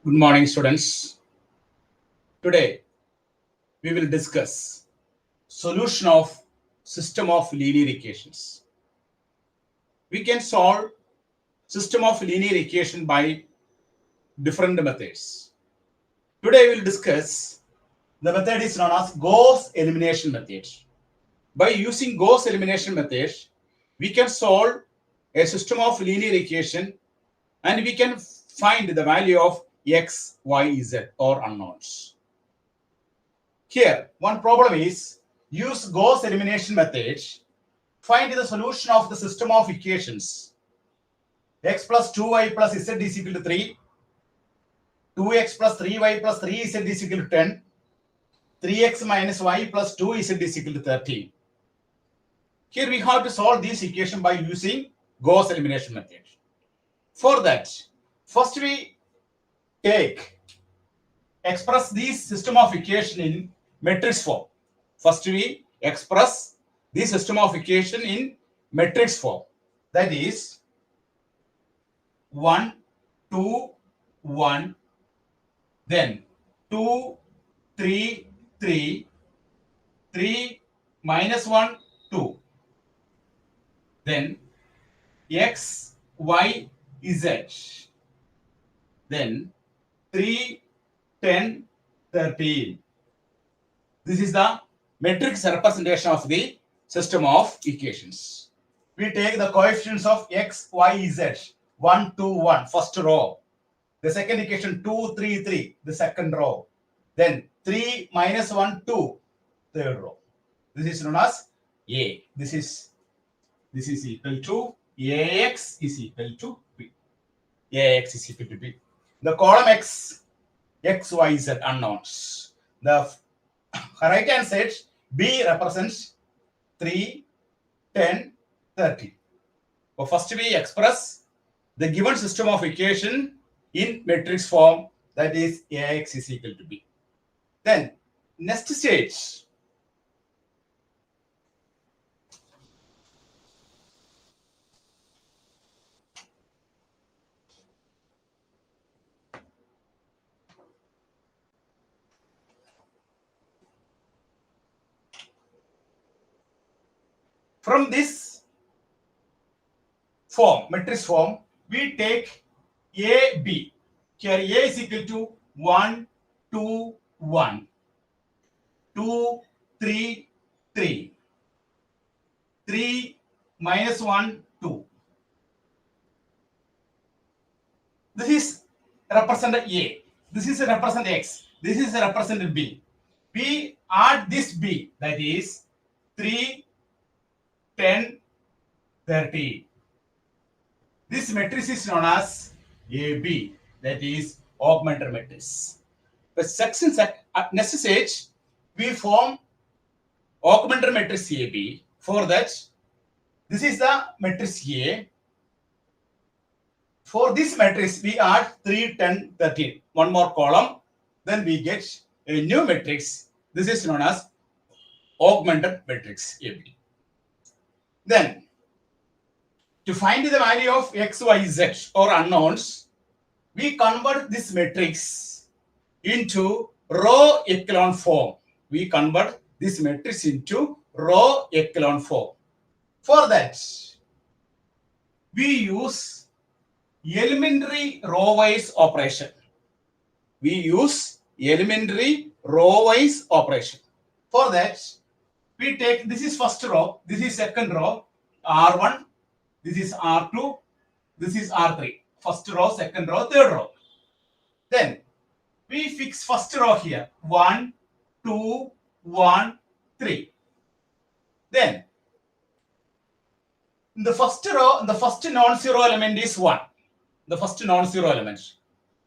Good morning, students. Today, we will discuss solution of system of linear equations. We can solve system of linear equation by different methods. Today, we will discuss the method is known as Gauss elimination method. By using Gauss elimination method, we can solve a system of linear equation and we can find the value of x, y, z or unknowns. Here, one problem is use Gauss elimination method. Find the solution of the system of equations. X plus 2y plus z is equal to 3. 2x plus 3y plus 3z is equal to 10. 3x minus y plus 2z is equal to 13. Here we have to solve this equation by using Gauss elimination method. For that, first we express this system of equation in matrix form. First we express this system of equation in matrix form. That is 1, 2, 1, then 2, 3, 3, 3, minus 1, 2. Then x, y, z. Then 3, 10, 13. This is the matrix representation of the system of equations. We take the coefficients of x, y, z. 1, 2, 1, first row. The second equation 2, 3, 3, the second row. Then 3 minus 1, 2, third row. This is known as A. This is equal to Ax is equal to B. Ax is equal to B. The column x, y, z unknowns. The right hand side B represents 3, 10, 30. So first we express the given system of equation in matrix form, that is Ax is equal to B. Then next stage, from this form, matrix form, we take A, B. Here A is equal to 1, 2, 1, 2, 3, 3, 3, minus 1, 2. This is represented A. This is represented X. This is represented B. We add this B, that is 3, 10, 30. This matrix is known as AB, that is augmented matrix. But section next stage, we form augmented matrix AB. For that, this is the matrix A. For this matrix, we add 3, 10, 13. One more column. Then we get a new matrix. This is known as augmented matrix AB. Then, to find the value of x, y, z or unknowns, we convert this matrix into row echelon form. We convert this matrix into row echelon form. For that, we use elementary row-wise operation. We use elementary row-wise operation. For that, we take, this is first row, this is second row, R1, this is R2, this is R3. First row, second row, third row. Then we fix first row here. 1, 2, 1, 3. Then in the first row, the first non-zero element is 1. The first non-zero element.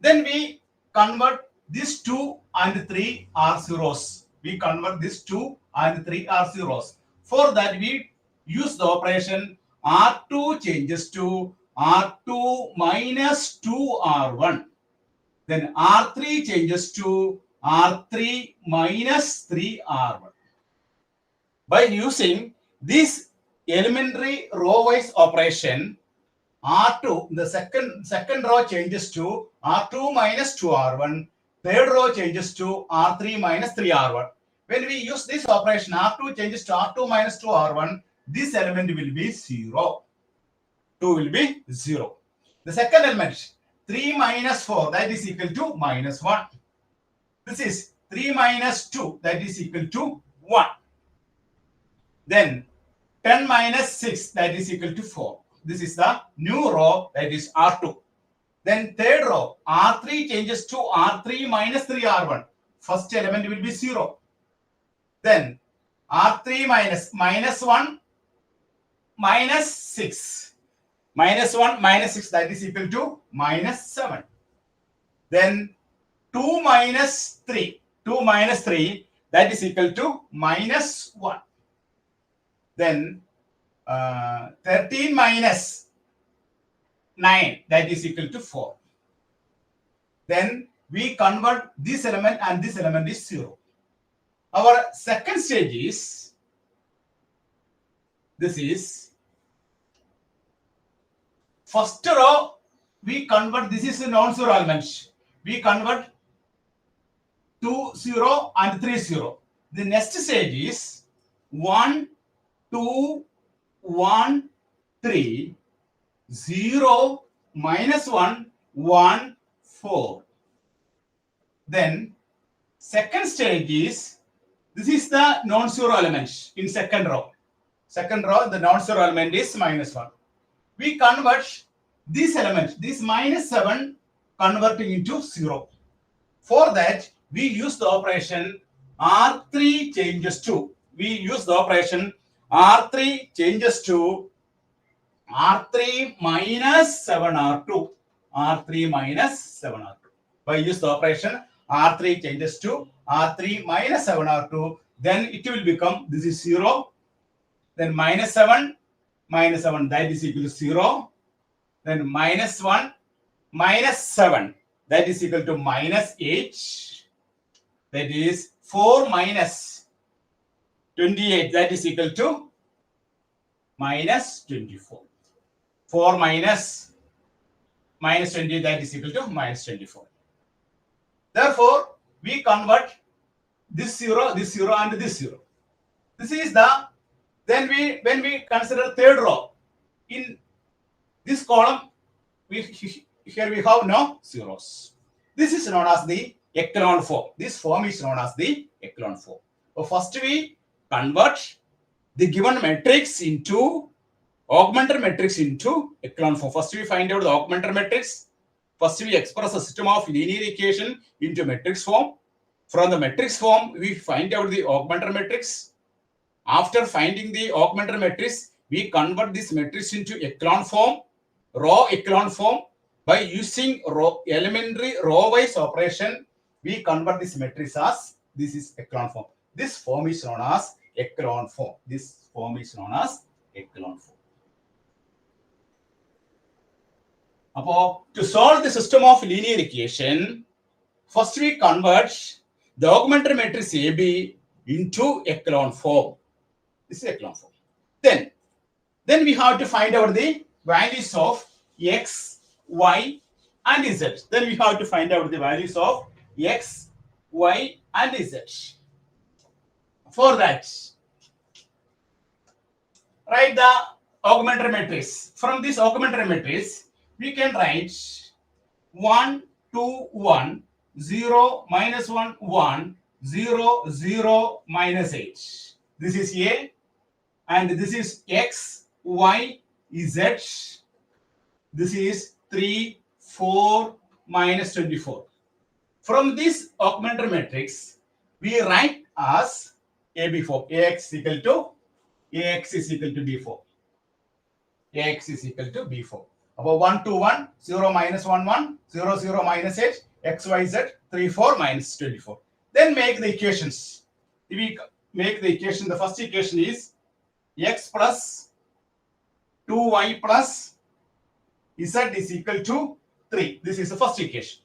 Then we convert these 2 and 3 are zeros. We convert these 2 and 3 are zeros. For that, we use the operation R2 changes to R2 minus 2R1. Then R3 changes to R3 minus 3R1. By using this elementary row-wise operation, R2, the second row changes to R2 minus 2R1. Third row changes to R3 minus 3R1. When we use this operation, R2 changes to R2 minus 2R1, this element will be 0. 2 will be 0. The second element, 3 minus 4, that is equal to minus 1. This is 3 minus 2, that is equal to 1. Then 10 minus 6, that is equal to 4. This is the new row, that is R2. Then third row, R3 changes to R3 minus 3R1. First element will be 0. Then R3 minus 1 minus 6. Minus 1 minus 6, that is equal to minus 7. Then 2 minus 3. 2 minus 3, that is equal to minus 1. Then 13 minus 9, that is equal to 4. Then we convert this element and this element is 0. Our second stage is, this is first row, we convert, this is a non-zero element. We convert 2, 0 and 3, 0. The next stage is 1, 2, 1, 3, 0, minus 1, 1, 4. Then second stage is, this is the non-zero element in second row. Second row, the non-zero element is minus 1. We convert this element, this minus 7, converting into 0. For that, we use the operation R3 changes to, we use the operation R3 changes to R3 minus 7R2. R3 minus 7R2. By use the operation R3 changes to R3 minus 7R2, then it will become, this is 0. Then minus 7, that is equal to 0. Then minus 1, minus 7, that is equal to minus 8. That is 4 minus 28, that is equal to minus 24. 4 minus 20, that is equal to minus 24. Therefore, we convert this 0, and this 0. This is the, then when we consider third row, in this column, here we have no zeros. This is known as the echelon form. This form is known as the echelon form. So first we convert the given matrix into augmented matrix into echelon form. First we find out the augmented matrix. First we express a system of linear equation into matrix form. From the matrix form, we find out the augmented matrix. After finding the augmented matrix, we convert this matrix into echelon form, row echelon form. By using elementary row-wise operation, we convert this matrix as, this is echelon form. This form is known as echelon form. This form is known as echelon form. To solve the system of linear equation, first we convert the augmented matrix AB into echelon form. This is echelon form. Then we have to find out the values of x, y, and z. Then we have to find out the values of x, y, and z. For that, write the augmented matrix. From this augmented matrix, we can write 1, 2, 1, 0, minus 1, 1, 0, 0, minus 8. This is A, and this is x, y, z. This is 3, 4, minus 24. From this augmented matrix, we write as AB form. Ax is equal to B4. Ax is equal to B4. About 1, 2, 1, 0, minus 1, 1, 0, 0, minus 8, x, y, z, 3, 4, minus 24. Then make the equations. If we make the equation, the first equation is x plus 2y plus z is equal to 3. This is the first equation.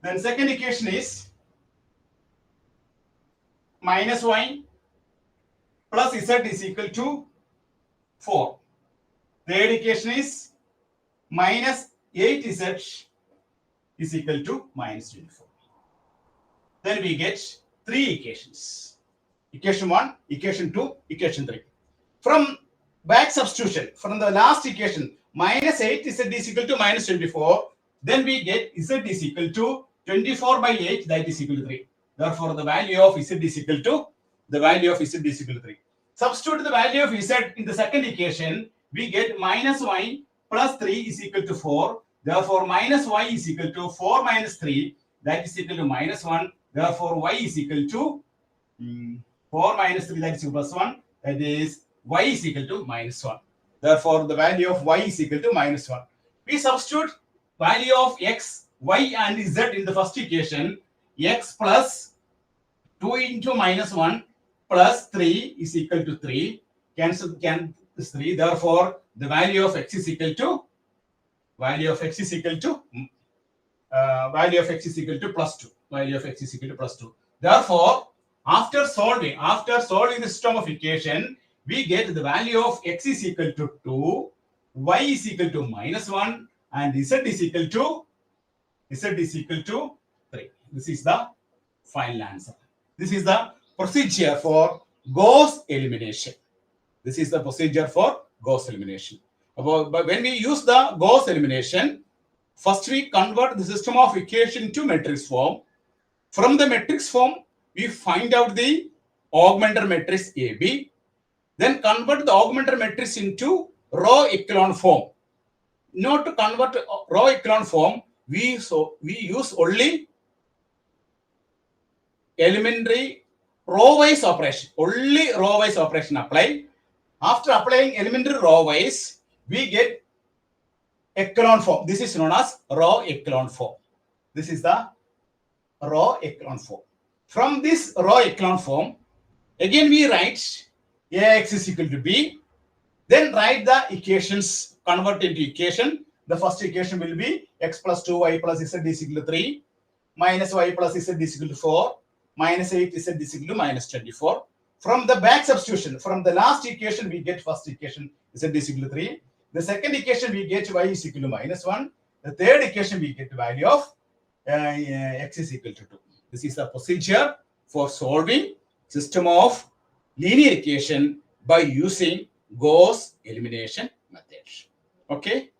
Then second equation is minus y plus z is equal to 4. Third equation is minus 8z is equal to minus 24. Then we get three equations. Equation 1, equation 2, equation 3. From back substitution, from the last equation, minus 8z is equal to minus 24. Then we get z is equal to 24 by 8, that is equal to 3. Therefore, the value of z is equal to 3. Substitute the value of z in the second equation, we get minus y plus 3 is equal to 4. Therefore, minus y is equal to 4 minus 3, that is equal to minus 1. Therefore, y is equal to 4 minus 3, that is plus 1. That is y is equal to minus 1. Therefore, the value of y is equal to minus 1. We substitute value of x, y and z in the first equation. X plus 2 into minus 1 plus 3 is equal to 3. Cancel this 3. Therefore, the value of x is equal to plus 2. Value of x is equal to plus 2. Therefore, after solving the system of equation, we get the value of x is equal to 2, y is equal to minus 1, and z is equal to 3. This is the final answer. This is the procedure for Gauss elimination. But when we use the Gauss elimination, first we convert the system of equation to matrix form. From the matrix form, we find out the augmenter matrix AB. Then convert the augmenter matrix into row echelon form. Not to convert row echelon form, we use only elementary row-wise operation. Only row-wise operation apply. After applying elementary row-wise, we get echelon form. This is known as row echelon form. This is the row echelon form. From this row echelon form, again we write Ax is equal to B. Then write the equations, convert into equation. The first equation will be x plus 2, y plus z is equal to 3, minus y plus z is equal to 4, minus 8 z is equal to minus 24. From the back substitution, from the last equation, we get first equation z is equal to 3. The second equation, we get y is equal to minus 1. The third equation, we get the value of x is equal to 2. This is the procedure for solving system of linear equation by using Gauss elimination method. Okay.